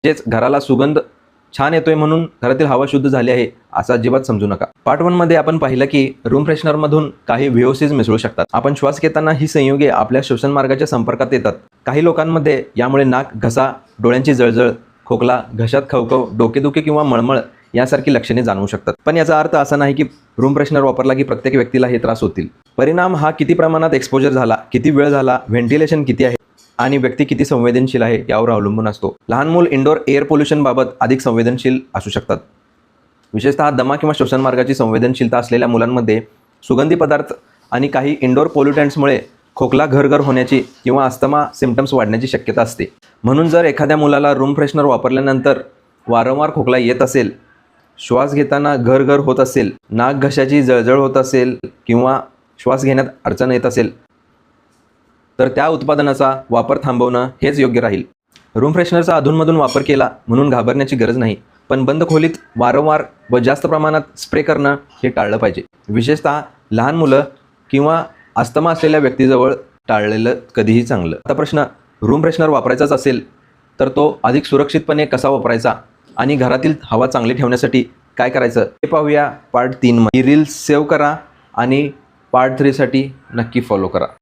तेच घराला सुगंध छान येतोय म्हणून घरातील हवा शुद्ध झाली आहे असं अजिबात समजू नका. पार्ट 1 मध्ये आपण पाहिलं की रूम फ्रेशनरमधून काही VOCs मिसळू शकतात. आपण श्वास घेताना ही संयुगे आपल्या श्वसन मार्गाच्या संपर्कात येतात. काही लोकांमध्ये यामुळे नाक, घसा, डोळ्यांची जळजळ, खोकला, घशात खवखव, डोकेदुखी किंवा मळमळ यासारखी लक्षणे जाणवू शकतात. पण याचा अर्थ असा नाही की रूम फ्रेशनर वापरला की प्रत्येक व्यक्तीला हे त्रास होतील. परिणाम हा किती प्रमाणात एक्सपोजर झाला, किती वेळ झाला, व्हेंटिलेशन किती आहे आणि व्यक्ती किती संवेदनशील आहे यावर अवलंबून असतो. लहान मूल इंडोर एअर पोल्युशन बाबत अधिक संवेदनशील असू शकतात. विशेषतः दमा किंवा श्वसन मार्गाची संवेदनशीलता असलेल्या मुलांमध्ये सुगंधी पदार्थ आणि काही इंडोर पोल्युटंट्समुळे खोकला घरघर होण्याची किंवा अस्थमा सिम्पटम्स वाढण्याची शक्यता असते. म्हणून जर एखाद्या मुलाला रूम फ्रेशनर वापरल्यानंतर वारंवार खोकला येत असेल, श्वास घेताना घरघर होत असेल, नाक घशाची जळजळ होत असेल किंवा श्वास घेण्यात अडचण येत असेल तर त्या उत्पादनाचा वापर थांबवणं हेच योग्य राहील. रूम फ्रेशनरचा अधूनमधून वापर केला म्हणून घाबरण्याची गरज नाही, पण बंद खोलीत वारंवार व जास्त प्रमाणात स्प्रे करणं हे टाळलं पाहिजे. विशेषतः लहान मुलं किंवा अस्थमा असलेल्या व्यक्तीजवळ टाळलेलं कधीही चांगलं. आता प्रश्न, रूम फ्रेशनर वापरायचाच असेल तर तो अधिक सुरक्षितपणे कसा वापरायचा आणि घरातील हवा चांगली ठेवण्यासाठी काय करायचं हे पाहूया पार्ट 3 मध्ये. ही रील्स सेव्ह करा आणि पार्ट 3 साठी नक्की फॉलो करा.